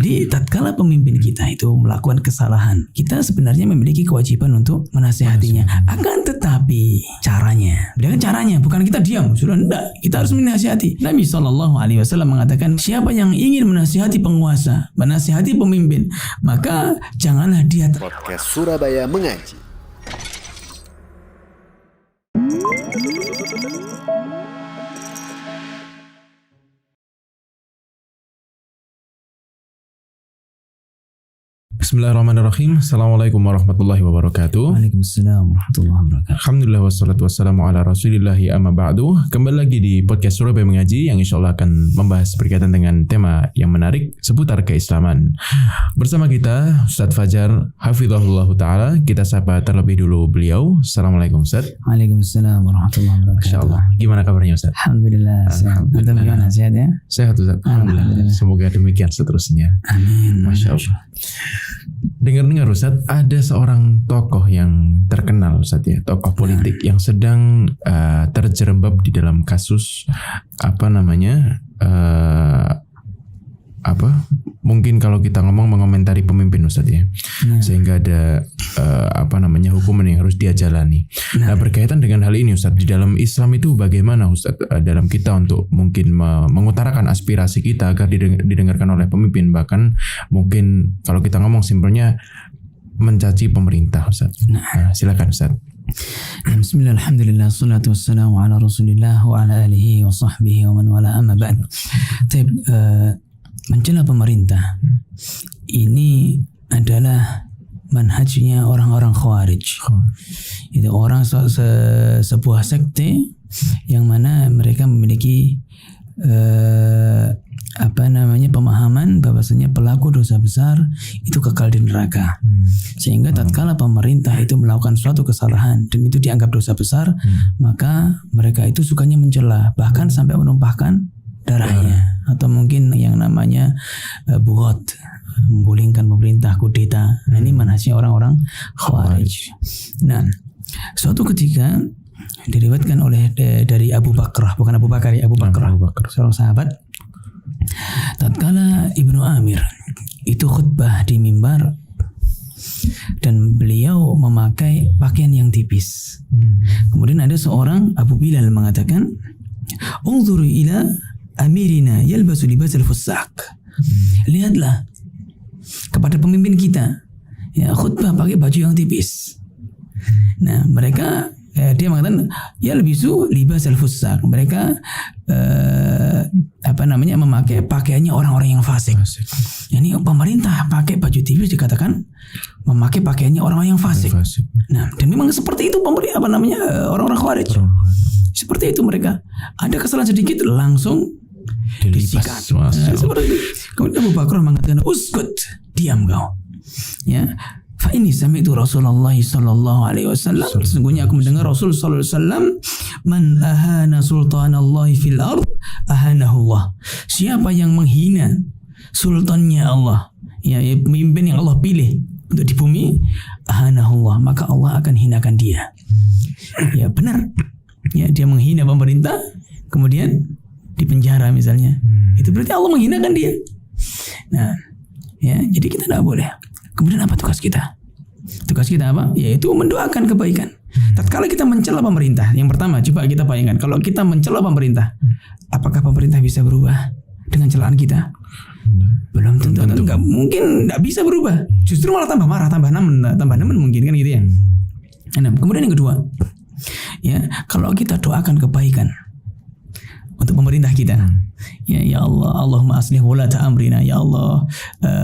Jadi tatkala pemimpin kita itu melakukan kesalahan, kita sebenarnya memiliki kewajiban untuk menasihatinya. Akan tetapi caranya, dengan caranya bukan kita diam, sudah enggak, kita harus menasihati. Nabi SAW mengatakan, siapa yang ingin menasihati penguasa, menasihati pemimpin, maka janganlah dia. Podcast Surabaya Mengaji. Bismillahirrahmanirrahim. Assalamualaikum warahmatullahi wabarakatuh. Waalaikumsalam warahmatullahi wabarakatuh. Alhamdulillah wassalatu wassalamu ala rasulillahi amma ba'du. Kembali lagi di podcast Surabaya Mengaji yang insya Allah akan membahas berkaitan dengan tema yang menarik seputar keislaman. Bersama kita Ustadz Fajar Hafizahullah Ta'ala. Kita sapa terlebih dulu beliau. Assalamualaikum Ustadz. Waalaikumsalam warahmatullahi wabarakatuh. Insya Allah. Gimana kabarnya Ustadz? Alhamdulillah. Sehat. Bagaimana sehat ya? Sehat Ustadz. Alhamdulillah. Semoga demikian seterusnya. Amin. Masya Allah. Dengar-dengar Ustadz, ada seorang tokoh yang terkenal Ustadz ya, tokoh politik yang sedang terjerembab di dalam kasus mungkin kalau kita mengomentari pemimpin Ustadz ya, sehingga ada hukuman yang harus dia jalani. Nah, berkaitan dengan hal ini Ustadz, di dalam Islam itu bagaimana Ustadz dalam kita untuk mungkin mengutarakan aspirasi kita agar didengarkan oleh pemimpin, bahkan mungkin kalau kita ngomong simpelnya mencaci pemerintah Ustadz. Nah, silakan Ustadz. Bismillah, alhamdulillah, salatu wassalamu ala rasulillah wa ala alihi wa sahbihi wa man wala, amma ba'd. Mencela pemerintah ini adalah manhajnya orang-orang Khawarij. Itu orang sebuah sekte yang mana mereka memiliki pemahaman bahwasanya pelaku dosa besar itu kekal di neraka. Sehingga tatkala pemerintah itu melakukan suatu kesalahan dan itu dianggap dosa besar, maka mereka itu sukanya mencela, bahkan sampai menumpahkan darahnya, atau mungkin yang namanya buhot, menggulingkan pemerintah, kudeta. Nah, ini manhajnya orang-orang Khawarij. Nah, suatu ketika diriwayatkan oleh dari Abu Bakrah, bukan Abu Bakar ya, Abu Bakrah, seorang sahabat. Tatkala Ibnu Amir itu khutbah di mimbar dan beliau memakai pakaian yang tipis. Kemudian ada seorang Abu Bilal mengatakan, "Unzuru ila amirina yalbasu libasal fusaq." Lihatlah kepada pemimpin kita, ya, khutbah pakai baju yang tipis. Nah, mereka dia mengatakan yalbisu libasal fusaq. Mereka memakai pakaiannya orang-orang yang fasik. Ini pemerintah pakai baju tipis dikatakan memakai pakaiannya orang-orang yang fasik. Nah, dan memang seperti itu orang-orang Khawarij. Seperti itu mereka. Ada kesalahan sedikit langsung disikat. Seperti itu. Kemudian Abu Bakrah mengatakan, "Uskut, diam kau." Ya. Fa ini sami'tu Rasulullah sallallahu alaihi wasallam. Sesungguhnya aku mendengar Rasul sallallahu alaihi wasallam, "Man ahana sultanallahi fil ard, ahanahu Allah." Siapa yang menghina sultannya Allah, ya, pemimpin yang Allah pilih untuk di bumi, ahanahu Allah, maka Allah akan hinakan dia. Ya, benar. Ya, dia menghina pemerintah, kemudian dipenjara misalnya. Itu berarti Allah menghinakan dia. Nah, ya, jadi kita tidak boleh. Kemudian apa tugas kita? Tugas kita apa? Yaitu mendoakan kebaikan. Tatkala kita mencela pemerintah, yang pertama coba kita bayangkan, kalau kita mencela pemerintah, apakah pemerintah bisa berubah dengan celaan kita? Belum tentu. Enggak mungkin, enggak bisa berubah. Justru malah tambah marah, tambah nemen mungkin, kan gitu ya. Nah, kemudian yang kedua, ya, kalau kita doakan kebaikan untuk pemerintah kita, ya Allah, Allahumma aslih wulata amrina, ya Allah,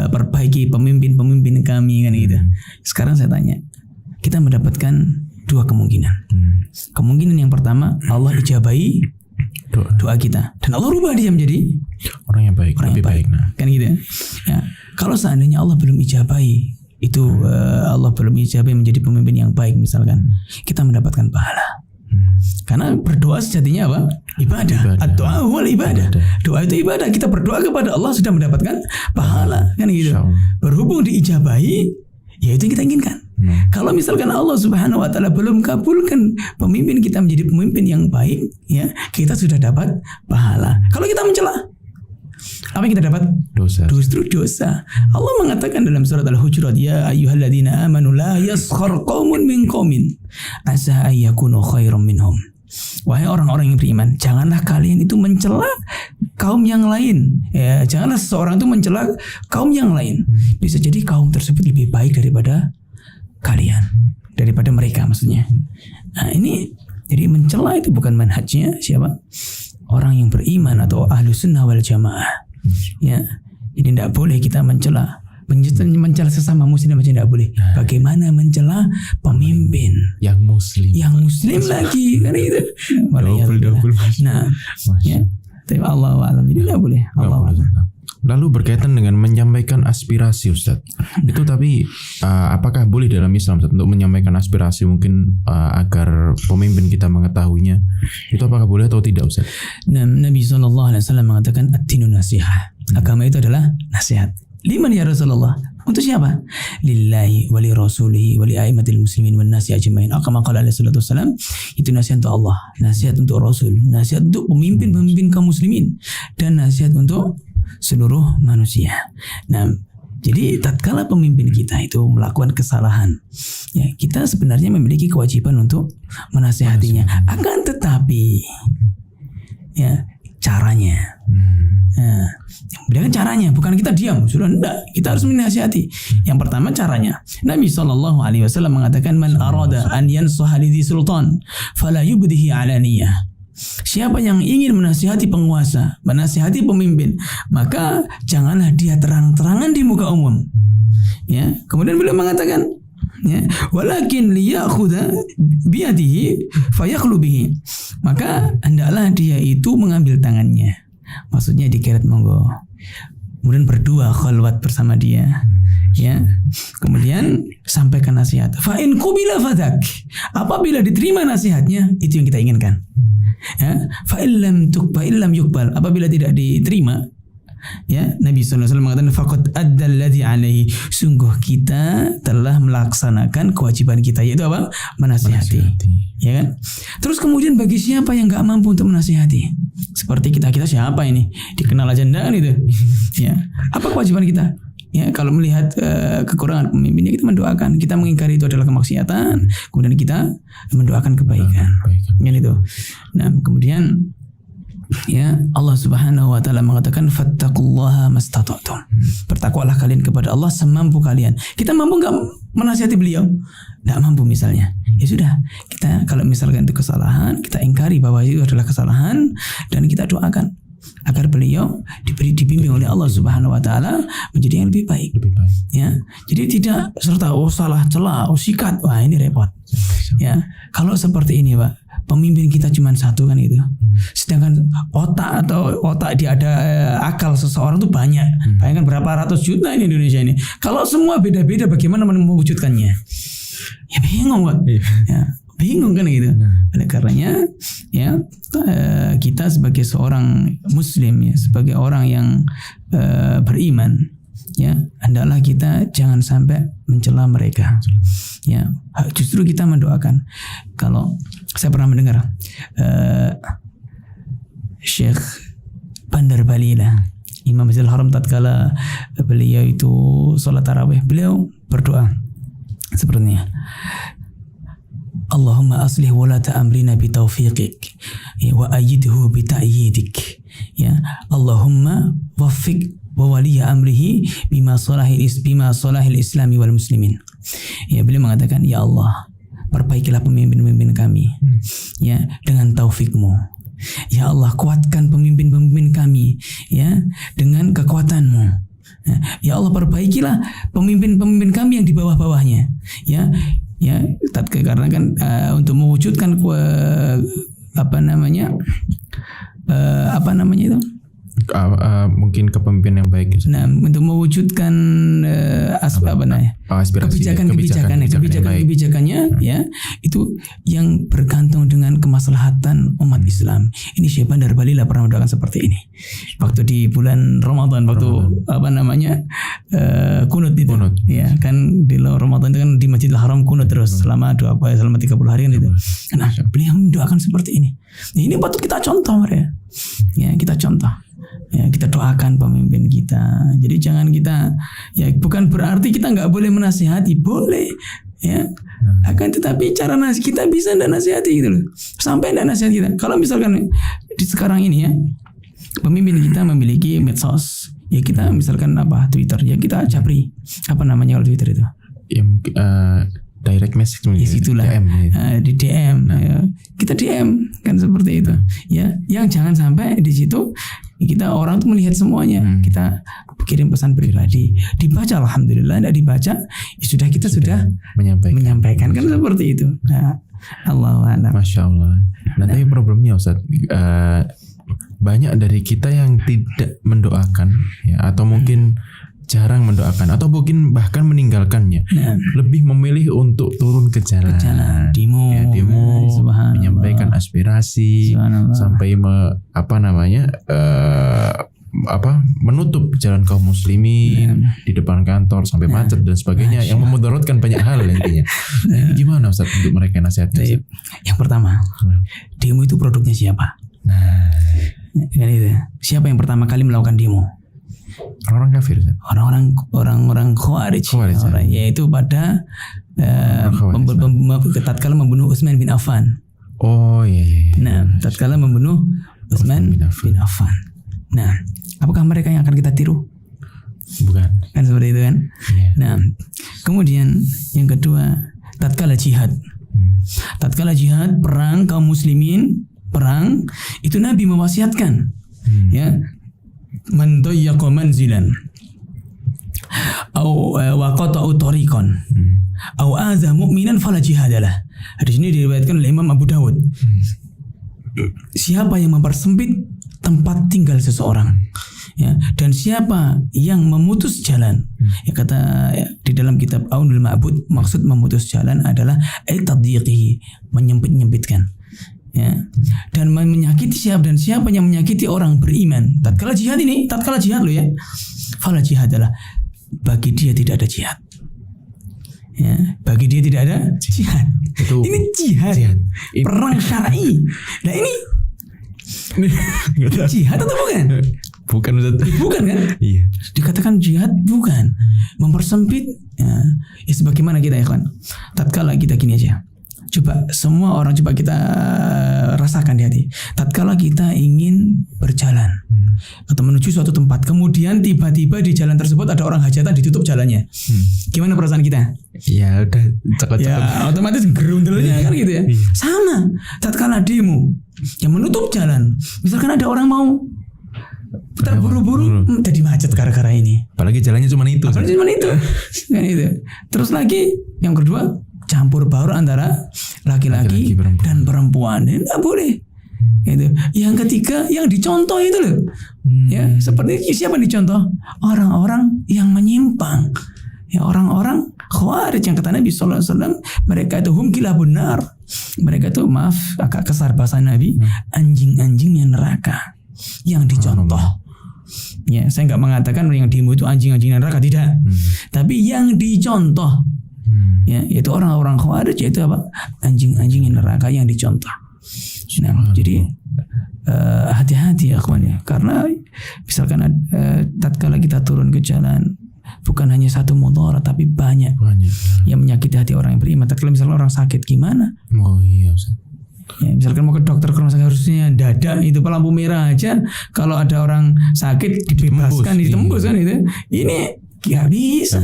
perbaiki pemimpin kami, kan gitu. Sekarang saya tanya, kita mendapatkan dua kemungkinan. Kemungkinan yang pertama, Allah ijabahi doa kita dan Allah rubah dia menjadi orang yang baik, lebih baik. Nah, kan gitu ya. Kalau seandainya Allah belum ijabahi itu, Allah belum ijabahi menjadi pemimpin yang baik misalkan, kita mendapatkan pahala. Karena berdoa sejatinya apa? Ibadah. Doa wal ibadah. Doa itu ibadah. Kita berdoa kepada Allah sudah mendapatkan pahala, kan gitu. Berhubung diijabahi, ya itu yang kita inginkan. Kalau misalkan Allah Subhanahu wa taala belum kabulkan pemimpin kita menjadi pemimpin yang baik, ya, kita sudah dapat pahala. Kalau kita mencela, Apa yang kita dapat? Dosa. Justru dosa. Allah mengatakan dalam surat Al-Hujurat, ya ayyuhalladzina amanu la yaskhar qaumun min qaumin asa ayyakunu khairum minhum. Wahai orang-orang yang beriman, janganlah kalian itu mencela kaum yang lain. Ya, janganlah seseorang itu mencela kaum yang lain. Bisa jadi kaum tersebut lebih baik daripada kalian, daripada mereka maksudnya. Nah, ini jadi mencela itu bukan manhajnya siapa? Orang yang beriman atau ahlu sunnah wal jamaah. Ya, jadi tidak boleh kita mencela sesama muslim aja tidak boleh. Bagaimana mencela pemimpin yang muslim lagi kan itu. Double. Nah, ya, tapi Allah alam jadi tidak boleh. Allah alam. Lalu berkaitan dengan menyampaikan aspirasi Ustaz. Itu tapi apakah boleh dalam Islam Ustaz untuk menyampaikan aspirasi mungkin agar pemimpin kita mengetahuinya? Itu apakah boleh atau tidak Ustaz? Nah, Nabi SAW mengatakan ad-dinu nasihah. Agama itu adalah nasihat. Liman ya Rasulullah? Untuk siapa? Lillahi wa li rasulihi wa li a'immatil muslimin wan nasi ajmain. Kama qala alaihi salatu wasallam, itu nasihat untuk Allah, nasihat untuk Rasul, nasihat untuk pemimpin kaum muslimin, dan nasihat untuk seluruh manusia. Nah, jadi tatkala pemimpin kita itu melakukan kesalahan, ya kita sebenarnya memiliki kewajiban untuk menasihatinya. Akan tetapi, ya caranya. Nah, berikan caranya, bukan kita diam, sudah enggak. Kita harus menasihati. Yang pertama caranya. Nabi SAW mengatakan, man arada an yansaha lidhi sultan, fala yubdihi alaniyah. Siapa yang ingin menasihati penguasa, menasihati pemimpin, maka janganlah dia terang-terangan di muka umum. Ya, kemudian beliau mengatakan, ya, walakin liyakhudha biyadihi fayakhlu bihi. Maka hendaklah dia itu mengambil tangannya. Maksudnya dikeret monggo. Kemudian berdua khalwat bersama dia. Ya. Kemudian sampaikan nasihat. Fa in qubila fadak. Apabila diterima nasihatnya, itu yang kita inginkan. Ya, fa illam yuqbal. Apabila tidak diterima, ya, Nabi SAW mengatakan faqad addal ladzi alaihi. Sungguh kita telah melaksanakan kewajiban kita, yaitu apa? Menasihati. Ya kan? Terus kemudian bagi siapa yang enggak mampu untuk menasihati? Seperti kita siapa ini? Dikenal aja enggak kan itu? Ya. Apa kewajiban kita? Ya, kalau melihat kekurangan pemimpinnya, kita mendoakan, kita mengingkari itu adalah kemaksiatan, kemudian kita mendoakan kebaikan. Kan itu. Nah, kemudian ya Allah Subhanahu wa taala mengatakan fattaqullaha mastata'tum. Bertakwalah kalian kepada Allah semampu kalian. Kita mampu enggak menasihati beliau? Enggak mampu misalnya. Ya sudah, kita kalau misalkan itu kesalahan, kita ingkari bahwa itu adalah kesalahan dan kita doakan agar beliau dibimbing oleh Allah Subhanahu wa taala menjadi yang lebih baik. Ya. Jadi tidak serta salah, celah, sikat. Wah, ini repot. Ya. Kalau seperti ini, Pak, pemimpin kita cuma satu kan itu. Sedangkan otak dia ada akal seseorang itu banyak. Bayangkan berapa ratus juta ini Indonesia ini. Kalau semua beda-beda, bagaimana mewujudkannya? Ya bingung, Pak. Ya, bingung kan gitu. Oleh karenanya, ya kita sebagai seorang Muslim, ya sebagai orang yang beriman, ya hendaklah kita jangan sampai mencela mereka. Ya, justru kita mendoakan. Kalau saya pernah mendengar Syekh Bandar Balila, Imam Masjidil Haram, tatkala beliau itu sholat tarawih, beliau berdoa sepertinya, Allahumma aslih walata amrina bitaufiqik wa ayyidhu bita'yidik. Ya, Allahumma waffiq wa waliya amrihi bima salahil islami wal muslimin. Ya, beliau mengatakan, ya Allah, perbaikilah pemimpin-pemimpin kami, ya, dengan taufikmu. Ya Allah, kuatkan pemimpin-pemimpin kami, ya, dengan kekuatanmu. Ya Allah, perbaikilah pemimpin-pemimpin kami yang di bawah-bawahnya, ya. Ya, karena kan untuk mewujudkan mungkin kepemimpinan yang baik. Nah, untuk mewujudkan kebijakannya, ya, itu yang bergantung dengan kemaslahatan umat Islam. Ini Syekh Bandar Balila pernah mendoakan seperti ini. Waktu di bulan Ramadan, kunut itu. Ya, kan di Ramadan itu kan di Masjidil Haram kunut terus selama 30 hari kan itu. Nah, beliau mendoakan seperti ini. Ini patut kita contoh, ya. Ya, kita contoh. Ya, kita doakan pemimpin kita. Jadi jangan kita, ya bukan berarti kita nggak boleh menasihati, boleh. Ya, akan tetapi cara kita bisa nggak nasihati gitu loh. Sampai nggak nasihati kita. Kalau misalkan di sekarang ini ya, pemimpin kita memiliki medsos, ya kita misalkan Twitter, ya kita japri. Apa namanya kalau Twitter itu? Ya, direct message ya, itulah DM, di DM ya. Kita DM kan seperti itu ya, yang jangan sampai di situ kita orang tuh melihat semuanya. Kita kirim pesan pribadi, dibaca, alhamdulillah. Tidak dibaca ya sudah, kita sudah menyampaikan kan seperti itu. Nah, Allahu a'lam. Masya Allah. Nah, tapi problemnya Ustaz, banyak dari kita yang tidak mendoakan ya, atau mungkin jarang mendoakan, atau mungkin bahkan meninggalkannya. Lebih memilih untuk turun ke jalan, demo, menyampaikan aspirasi, sampai menutup jalan kaum muslimin di depan kantor sampai macet dan sebagainya, yang memudaratkan banyak hal intinya. Gimana Ustaz untuk mereka nasihatnya? Yang pertama, demo itu produknya siapa? Siapa yang pertama kali melakukan demo? Orang kafir, orang Khawarij, yaitu pada tatkala membunuh Utsman bin Affan. Oh iya. Nah, tatkala membunuh Utsman bin Affan. Nah, apakah mereka yang akan kita tiru? Bukan. Kan seperti itu kan? Yeah. Nah, kemudian yang kedua, tatkala jihad. Tatkala jihad, perang kaum muslimin, perang itu Nabi mewasiatkan, ya, man dayyaqa manzilan au waqata'u tariqan au adza mu'minan fala jihadalah. Hadis ini diriwayatkan oleh Imam Abu Dawud. Siapa yang mempersempit tempat tinggal seseorang, ya, dan siapa yang memutus jalan, ya, kata ya, di dalam kitab Aunul Ma'bud, maksud memutus jalan adalah tadyiqihi, menyempit-nyempitkan, ya, dan menyakiti siapa yang menyakiti orang beriman. Tatkala jihad loh ya, fala jihadalah, bagi dia tidak ada jihad, ya, bagi dia tidak ada jihad. Ini jihad. Perang syar'i. Nah ini jihad atau bukan? Bukan Ustaz. Bukan kan? Iya. Dikatakan jihad bukan, mempersempit. Ya sebagaimana kita ya kan. Tatkala kita gini aja. Coba semua orang coba kita rasakan di hati. Tatkala kita ingin berjalan atau menuju suatu tempat, kemudian tiba-tiba di jalan tersebut ada orang hajatan, ditutup jalannya. Gimana perasaan kita? Ya udah cekot-cekot. Ya otomatis gerundelnya kan gitu ya. Sama tatkala demo yang menutup jalan. Misalkan ada orang mau terburu-buru jadi macet gara-gara ini. Apalagi jalannya cuma itu. Kan itu. Terus lagi yang kedua, campur baur antara laki-laki dan perempuan. Ini enggak boleh. Gitu. Yang ketiga, yang dicontoh itu loh. Ya, seperti siapa yang dicontoh? Orang-orang yang menyimpang. Ya, orang-orang Khawarij yang kata Nabi sallallahu alaihi wasallam, mereka itu hum kilabun nar. Mereka itu, maaf agak kasar bahasa Nabi, anjing-anjingnya neraka yang dicontoh. Ya, saya enggak mengatakan yang demo itu anjing-anjing neraka, tidak. Tapi yang dicontoh, ya, itu orang-orang Khawarij, yaitu apa? Anjing-anjing neraka yang dicontoh. Nah, jadi hati-hati ya kawan ya, karena misalkan tatkala kita turun ke jalan, bukan hanya satu mudarat tapi banyak yang menyakiti hati orang yang beriman. Tatkala misalkan orang sakit gimana? Oh iya Ustaz. Ya, misalkan mau ke dokter, karena harusnya dada itu lampu merah aja, kalau ada orang sakit dibebaskan, ditembus kan itu. Ini nggak bisa.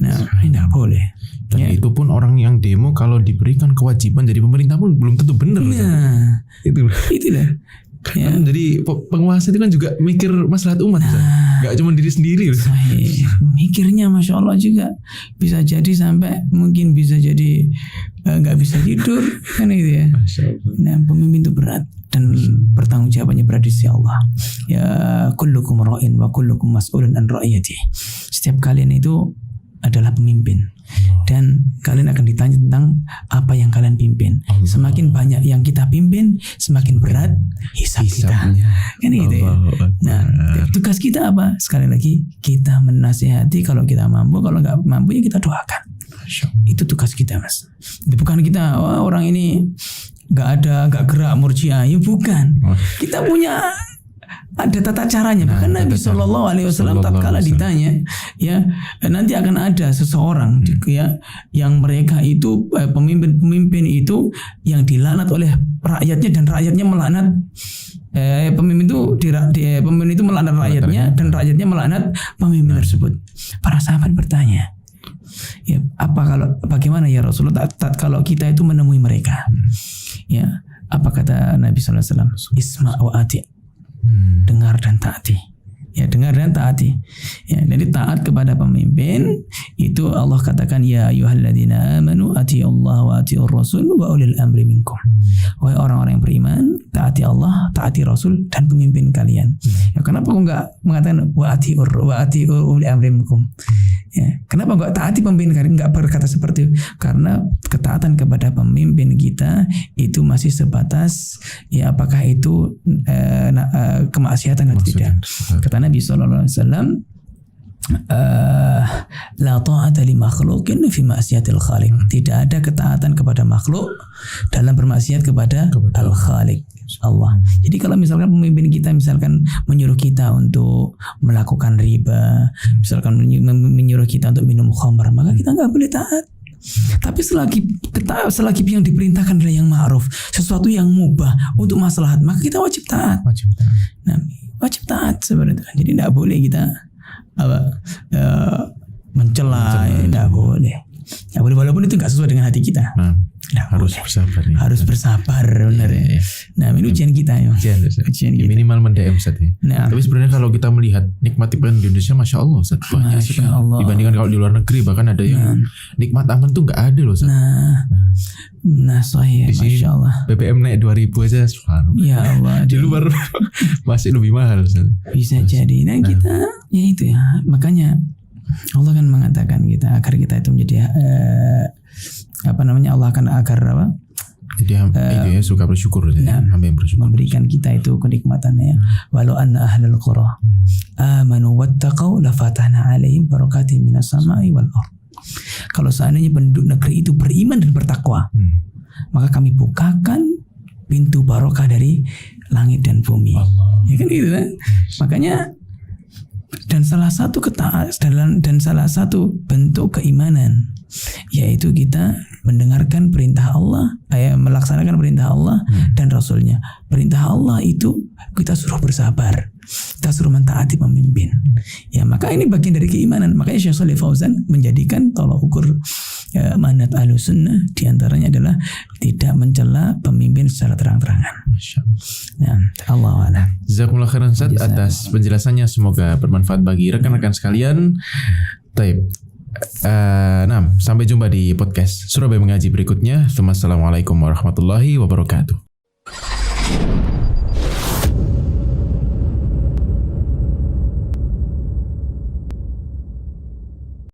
Nah, ini nggak boleh. Dan itu pun orang yang demo kalau diberikan kewajiban dari pemerintah pun belum tentu benar. Nah, itulah. Ya. Jadi penguasa itu kan juga mikir maslahat umat, nggak cuma diri sendiri. Mikirnya Masya Allah juga bisa jadi sampai mungkin bisa jadi nggak bisa tidur kan gitu ya. Nah, pemimpin itu berat dan bertanggung jawabannya berat di sisi Allah. Ya, kullukum ra'in wa kullukum mas'ulun an ra'iyati. Setiap kalian itu adalah pemimpin dan kalian akan ditanya tentang apa yang kalian pimpin. Semakin banyak yang kita pimpin, semakin berat hisab kita. Kan gitu ya. Nah, tugas kita apa? Sekali lagi, kita menasihati kalau kita mampu, kalau nggak mampu ya kita doakan. Itu tugas kita, Mas. Bukan kita orang ini nggak gerak murjiah, ya bukan. Kita punya ada tata caranya. Bahkan Nabi Shallallahu Alaihi Wasallam tatkala ditanya, ya nanti akan ada seseorang ya yang mereka itu pemimpin itu yang dilaknat oleh rakyatnya dan rakyatnya melaknat pemimpin itu melaknat rakyatnya dan rakyatnya melaknat pemimpin tersebut. Para sahabat bertanya, ya bagaimana ya Rasulullah kalau kita itu menemui mereka? Ya, apa kata Nabi Sallallahu Alaihi Wasallam? Isma wa ati. Dengar dan taati. Ya, dengar dan taati. Ya, jadi taat kepada pemimpin itu Allah katakan ya ayyuhalladzina amanu atiillaha wa atiiur rasul wa ulil amri minkum. Wahai orang-orang yang beriman, taati Allah, taati Rasul dan pemimpin kalian. Ya, kenapa kok enggak mengatakan wa atiiur ulil amri minkum? Ya, kenapa enggak taati pemimpin kalian? Enggak berkata seperti itu. Karena ketaatan kepada pemimpin kita itu masih sebatas ya apakah itu kemaksiatan atau tidak. Kata Nabi sallallahu alaihi wasallam, la ta'ata li makhluqin fi ma'siyatil khaliq. Tidak ada ketaatan kepada makhluk dalam bermaksiat kepada al-khaliq, Allah. Jadi kalau misalkan pemimpin kita misalkan menyuruh kita untuk melakukan riba, misalkan menyuruh kita untuk minum khamr, maka kita enggak boleh taat. Tapi selagi yang diperintahkan adalah yang ma'ruf, sesuatu yang mubah untuk maslahat, maka kita wajib taat. Nah, wajib taat seperti itu. Jadi tidak boleh kita mencela, tidak boleh. Tidak boleh walaupun itu nggak sesuai dengan hati kita. Harus bersabar. Harus bersabar, benar ya. Nah, ini ujian kita ya. Ujian kita. Minimal mendem Ustaz ya. Tapi sebenarnya kalau kita melihat nikmat di Indonesia, masya Allah Ustaz, banyak sekali. Dibandingkan kalau di luar negeri bahkan ada yang nikmat aman tuh nggak ada loh Ustaz. Nah, saya masya Allah. BBM naik 2.000 aja, subhanallah. Ya Allah. Di luar masih lebih mahal Ustaz. Bisa jadi. Nah, kita ya itu ya. Makanya Allah kan mengatakan kita agar kita itu menjadi Allah akan agar apa? Jadi itu ya suka bersyukur ya. Bersyukur. Memberikan kita itu kenikmatannya ya. Walau anna ahlal qura amanu wattaqau la fatahna alaihim barakatin minas sama'i wal ardh. Kalau seandainya penduduk negeri itu beriman dan bertakwa, maka kami bukakan pintu barokah dari langit dan bumi. Ya kan gitu kan? Makanya dan salah satu ketaatan dan salah satu bentuk keimanan yaitu kita mendengarkan perintah Allah, melaksanakan perintah Allah dan Rasulnya. Perintah Allah itu kita suruh bersabar, kita suruh mentaati pemimpin. Ya, maka ini bagian dari keimanan. Makanya Syekh Shalih Fauzan menjadikan tolak ukur manhaj Ahlussunnah diantaranya adalah tidak mencela pemimpin secara terang-terangan. Nah, Allah a'lam. Jazakumullah khairan Ustaz atas penjelasannya, semoga bermanfaat bagi rekan-rekan sekalian. Taib. Sampai jumpa di podcast Surabaya Mengaji berikutnya. Assalamualaikum warahmatullahi wabarakatuh.